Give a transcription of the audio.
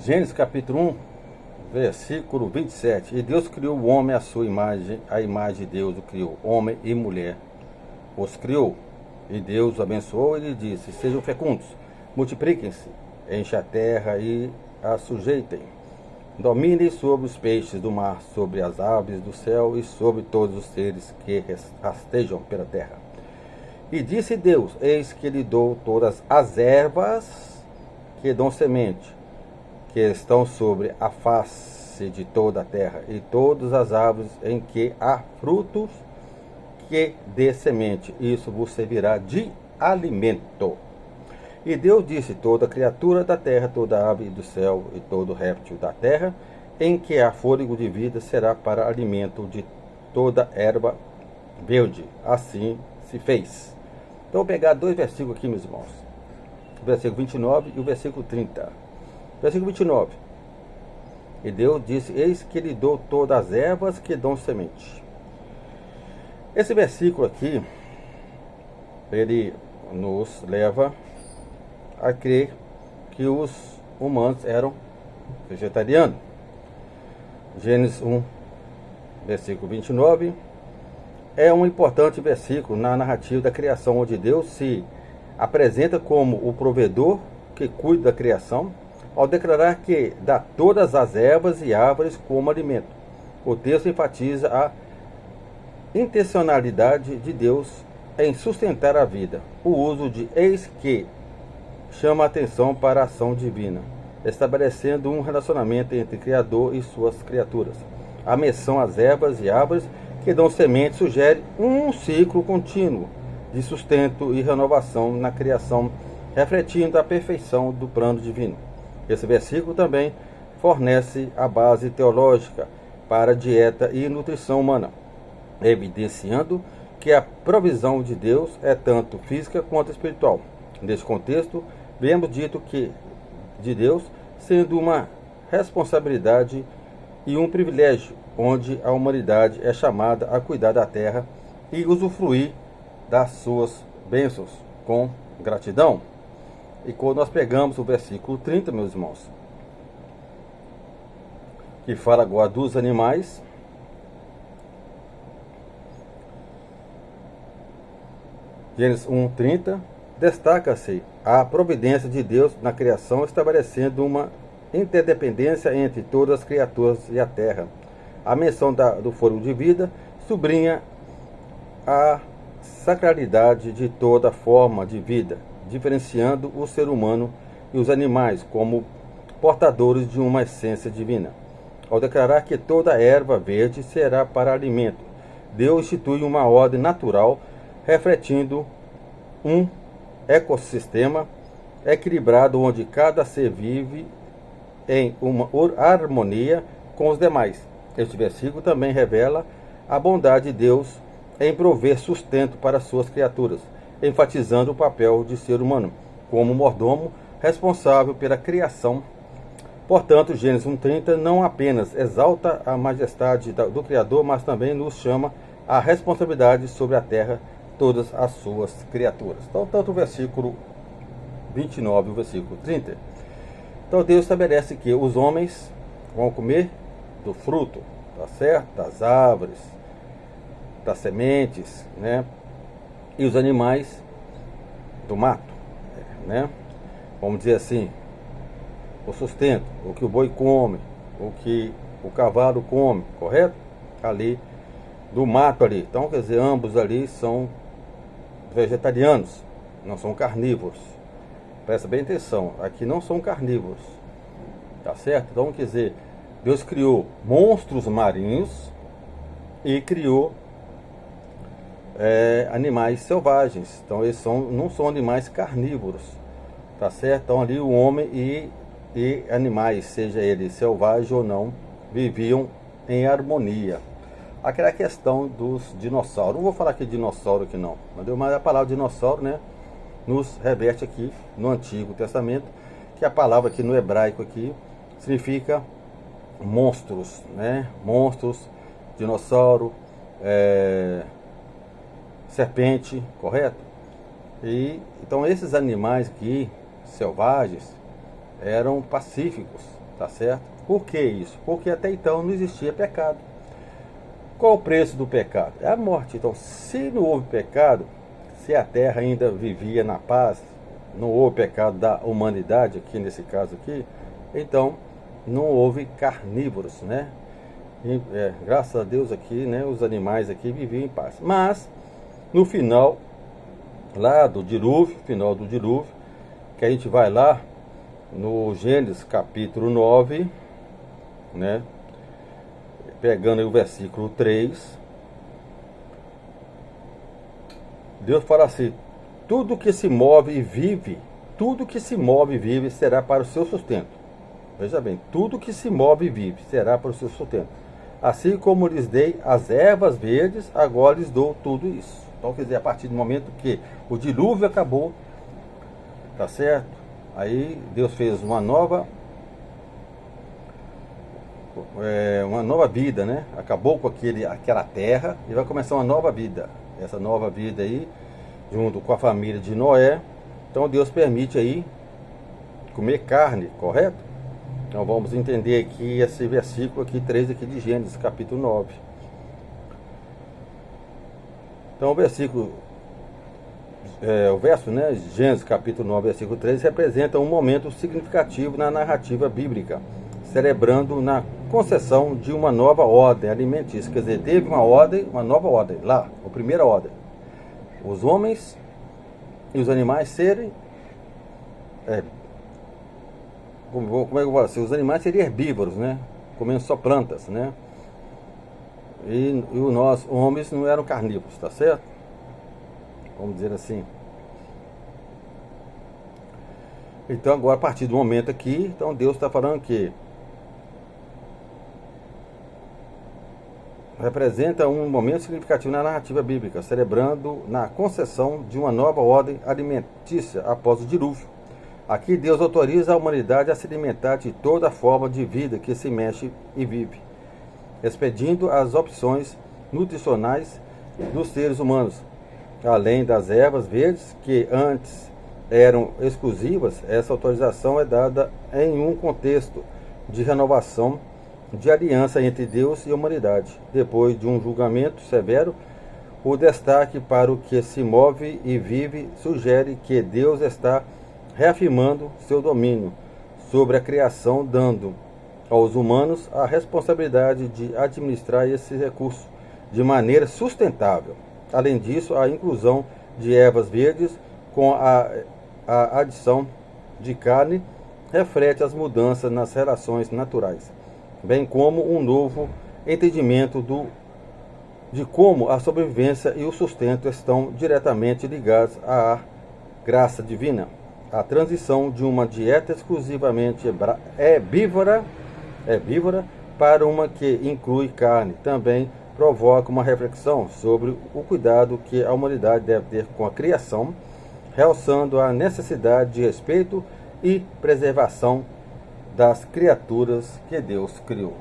Gênesis capítulo 1, versículo 27. E Deus criou o homem à sua imagem, a imagem de Deus o criou, homem e mulher os criou. E Deus os abençoou e lhe disse: sejam fecundos, multipliquem-se, enchem a terra e a sujeitem. Dominem sobre os peixes do mar, sobre as aves do céu e sobre todos os seres que rastejam pela terra. E disse Deus: eis que lhe dou todas as ervas que dão semente, que estão sobre a face de toda a terra, e todas as árvores em que há frutos que dê semente, isso vos servirá de alimento. E Deus disse: toda criatura da terra, toda ave do céu e todo réptil da terra, em que há fôlego de vida, será para alimento de toda erva verde. Assim se fez. Então, vou pegar dois versículos aqui, meus irmãos. O versículo 29 e o versículo 30. Versículo 29. E Deus disse: eis que lhe dou todas as ervas que dão semente. Esse versículo aqui, ele nos leva a crer que os humanos eram vegetarianos. Gênesis 1, versículo 29, é um importante versículo na narrativa da criação, onde Deus se apresenta como o provedor que cuida da criação, ao declarar que dá todas as ervas e árvores como alimento. O texto enfatiza a intencionalidade de Deus em sustentar a vida. O uso de eis que chama a atenção para a ação divina, estabelecendo um relacionamento entre o Criador e suas criaturas. A menção às ervas e árvores que dão semente sugere um ciclo contínuo de sustento e renovação na criação, refletindo a perfeição do plano divino. Esse versículo também fornece a base teológica para a dieta e nutrição humana, evidenciando que a provisão de Deus é tanto física quanto espiritual. Neste contexto, vemos dito que de Deus sendo uma responsabilidade e um privilégio, onde a humanidade é chamada a cuidar da terra e usufruir das suas bênçãos com gratidão. E quando nós pegamos o versículo 30, meus irmãos, que fala agora dos animais, Gênesis 1:30, destaca-se a providência de Deus na criação, estabelecendo uma interdependência entre todas as criaturas e a terra. A menção do fôlego de vida sublinha a sacralidade de toda forma de vida, diferenciando o ser humano e os animais como portadores de uma essência divina. Ao declarar que toda erva verde será para alimento, Deus institui uma ordem natural, refletindo um ecossistema equilibrado onde cada ser vive em uma harmonia com os demais. Este versículo também revela a bondade de Deus em prover sustento para suas criaturas, enfatizando o papel de ser humano como mordomo responsável pela criação. Portanto, Gênesis 1:30 não apenas exalta a majestade do Criador, mas também nos chama a responsabilidade sobre a terra, todas as suas criaturas. Então, tanto o versículo 29 e o versículo 30. Então, Deus estabelece que os homens vão comer do fruto, tá certo? Das árvores, das sementes, né? E os animais do mato, né? Vamos dizer assim, o sustento, o que o boi come, o que o cavalo come, correto? Ali do mato ali. Então, quer dizer, ambos ali são vegetarianos, não são carnívoros. Presta bem atenção, aqui não são carnívoros, tá certo? Então, quer dizer, Deus criou monstros marinhos e criou animais selvagens. Então, eles não são animais carnívoros, tá certo? Então, ali o homem e animais, seja ele selvagem ou não, viviam em harmonia. Aquela questão dos dinossauros. Não vou falar aqui de dinossauro aqui não, mas a palavra dinossauro, né, nos reverte aqui no Antigo Testamento, que a palavra aqui no hebraico aqui significa monstros, né? Monstros, dinossauro, serpente, correto? E então esses animais aqui selvagens eram pacíficos, Tá certo? Por que isso? Porque até então não existia pecado. Qual o preço do pecado? É a morte. Então, se não houve pecado, se a terra ainda vivia na paz, não houve pecado da humanidade, aqui nesse caso aqui, então não houve carnívoros, né? E, graças a Deus aqui, né, os animais aqui viviam em paz. Mas, no final, lá do dilúvio, final do dilúvio, que a gente vai lá, no Gênesis capítulo 9, né? Pegando aí o versículo 3, Deus fala assim: tudo que se move e vive, tudo que se move e vive será para o seu sustento. Veja bem, tudo que se move e vive será para o seu sustento. Assim como lhes dei as ervas verdes, agora lhes dou tudo isso. Então, quer dizer, a partir do momento que o dilúvio acabou, tá certo? Aí Deus fez uma nova vida, né? Acabou com aquela terra e vai começar uma nova vida. Essa nova vida aí, junto com a família de Noé. Então Deus permite aí comer carne, correto? Então vamos entender aqui esse versículo aqui, 3 aqui de Gênesis, capítulo 9. Então o versículo, o verso, né, Gênesis capítulo 9, versículo 3, representa um momento significativo na narrativa bíblica, celebrando na concessão de uma nova ordem alimentícia. Quer dizer, teve uma nova ordem, lá, a primeira ordem. Os homens e os animais serem, como é que eu vou dizer? Os animais seriam herbívoros, né? Comendo só plantas, né? E nós, homens, não eram carnívoros, tá certo? Vamos dizer assim. Então agora, a partir do momento aqui, então Deus está falando que representa um momento significativo na narrativa bíblica, celebrando na concessão de uma nova ordem alimentícia após o dilúvio. Aqui Deus autoriza a humanidade a se alimentar de toda forma de vida que se mexe e vive, expedindo as opções nutricionais dos seres humanos. Além das ervas verdes, que antes eram exclusivas, essa autorização é dada em um contexto de renovação de aliança entre Deus e a humanidade. Depois de um julgamento severo, o destaque para o que se move e vive sugere que Deus está reafirmando seu domínio sobre a criação, dando aos humanos a responsabilidade de administrar esse recurso de maneira sustentável. Além disso, a inclusão de ervas verdes com a adição de carne reflete as mudanças nas relações naturais, bem como um novo entendimento de como a sobrevivência e o sustento estão diretamente ligados à graça divina. A transição de uma dieta exclusivamente herbívora para uma que inclui carne também provoca uma reflexão sobre o cuidado que a humanidade deve ter com a criação, realçando a necessidade de respeito e preservação das criaturas que Deus criou.